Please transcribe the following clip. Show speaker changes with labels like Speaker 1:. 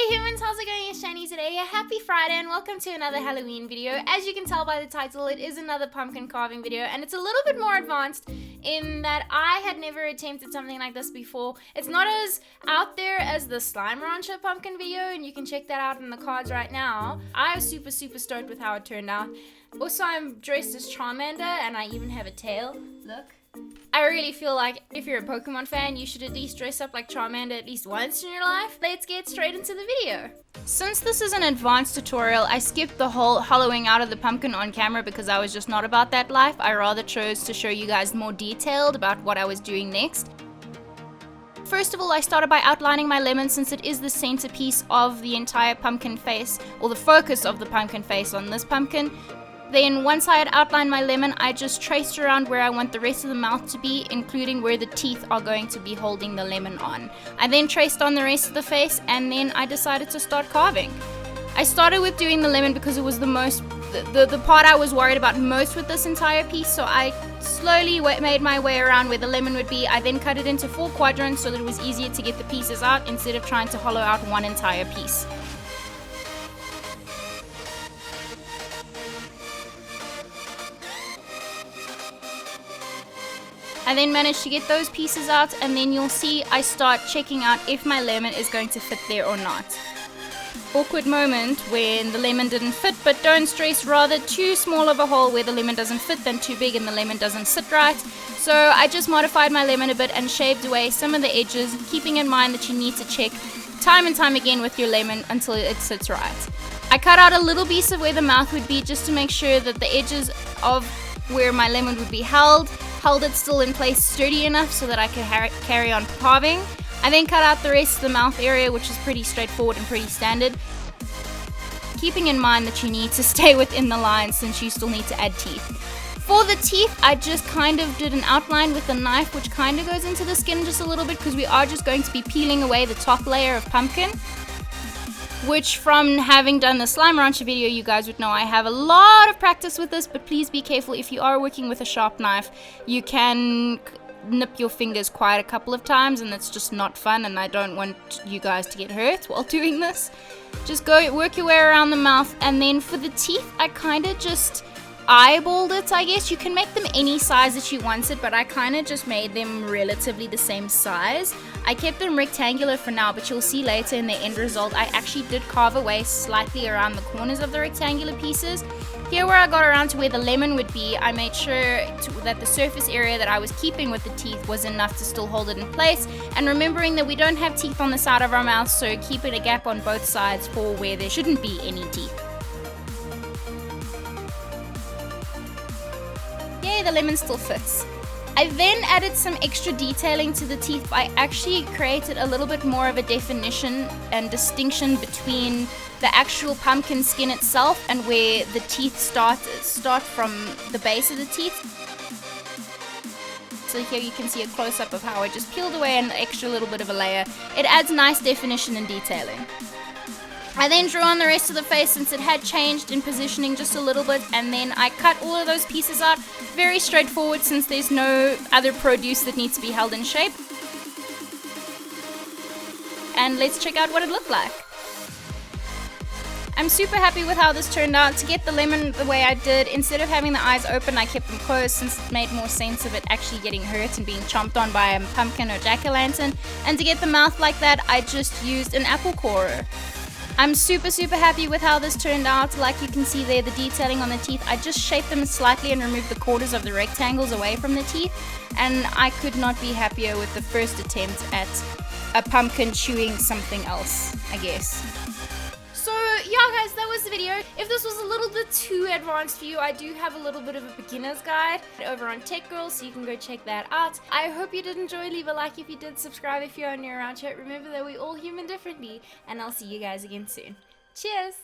Speaker 1: Hey humans, how's it going? It's Shani today. Happy Friday and welcome to another Halloween video. As you can tell by the title, it is another pumpkin carving video and it's a little bit more advanced in that I had never attempted something like this before. It's not as out there as the Slime Rancher pumpkin video and you can check that out in the cards right now. I was super stoked with how it turned out. Also, I'm dressed as Charmander and I even have a tail. Look. I really feel like if you're a Pokemon fan, you should at least dress up like Charmander at least once in your life. Let's get straight into the video. Since this is an advanced tutorial, I skipped the whole hollowing out of the pumpkin on camera because I was just not about that life. I rather chose to show you guys more detailed about what I was doing next. First of all, I started by outlining my lemon since it is the centerpiece of the entire pumpkin face, or the focus of the pumpkin face on this pumpkin. Then once I had outlined my lemon, I just traced around where I want the rest of the mouth to be, including where the teeth are going to be holding the lemon on. I then traced on the rest of the face and then I decided to start carving. I started with doing the lemon because it was the part I was worried about most with this entire piece, so I slowly made my way around where the lemon would be. I then cut it into 4 quadrants so that it was easier to get the pieces out instead of trying to hollow out one entire piece. I then managed to get those pieces out and then you'll see I start checking out if my lemon is going to fit there or not. Awkward moment when the lemon didn't fit, but don't stress, rather too small of a hole where the lemon doesn't fit than too big and the lemon doesn't sit right. So I just modified my lemon a bit and shaved away some of the edges, keeping in mind that you need to check time and time again with your lemon until it sits right. I cut out a little piece of where the mouth would be just to make sure that the edges of where my lemon would be held it still in place sturdy enough so that I could carry on carving. I then cut out the rest of the mouth area, which is pretty straightforward and pretty standard, keeping in mind that you need to stay within the line since you still need to add teeth. For the teeth, I just kind of did an outline with a knife which kind of goes into the skin just a little bit because we are just going to be peeling away the top layer of pumpkin. Which, from having done the Slime Rancher video, you guys would know I have a lot of practice with this, but please be careful. If you are working with a sharp knife, you can nip your fingers quite a couple of times, and that's just not fun, and I don't want you guys to get hurt while doing this. Just go work your way around the mouth, and then for the teeth, I kind of just eyeballed it, I guess. You can make them any size that you wanted, but I kind of just made them relatively the same size. I kept them rectangular for now, but you'll see later in the end result, I actually did carve away slightly around the corners of the rectangular pieces. Here where I got around to where the lemon would be, I made sure that the surface area that I was keeping with the teeth was enough to still hold it in place, and remembering that we don't have teeth on the side of our mouth, so keeping a gap on both sides for where there shouldn't be any teeth. Yay, the lemon still fits. I then added some extra detailing to the teeth. I actually created a little bit more of a definition and distinction between the actual pumpkin skin itself and where the teeth start from the base of the teeth. So here you can see a close-up of how I just peeled away an extra little bit of a layer. It adds nice definition and detailing. I then drew on the rest of the face since it had changed in positioning just a little bit, and then I cut all of those pieces out. Very straightforward since there's no other produce that needs to be held in shape. And let's check out what it looked like. I'm super happy with how this turned out. To get the lemon the way I did, instead of having the eyes open, I kept them closed since it made more sense of it actually getting hurt and being chomped on by a pumpkin or jack-o'-lantern. And to get the mouth like that, I just used an apple corer. I'm super happy with how this turned out. Like you can see there, the detailing on the teeth, I just shaped them slightly and removed the corners of the rectangles away from the teeth, and I could not be happier with the first attempt at a pumpkin chewing something else, I guess. So yeah guys, that was the video. If this was a little bit too advanced for you, I do have a little bit of a beginner's guide over on Tech Girl, so you can go check that out. I hope you did enjoy. Leave a like if you did, subscribe if you're new around here. Remember that we all human differently, and I'll see you guys again soon. Cheers!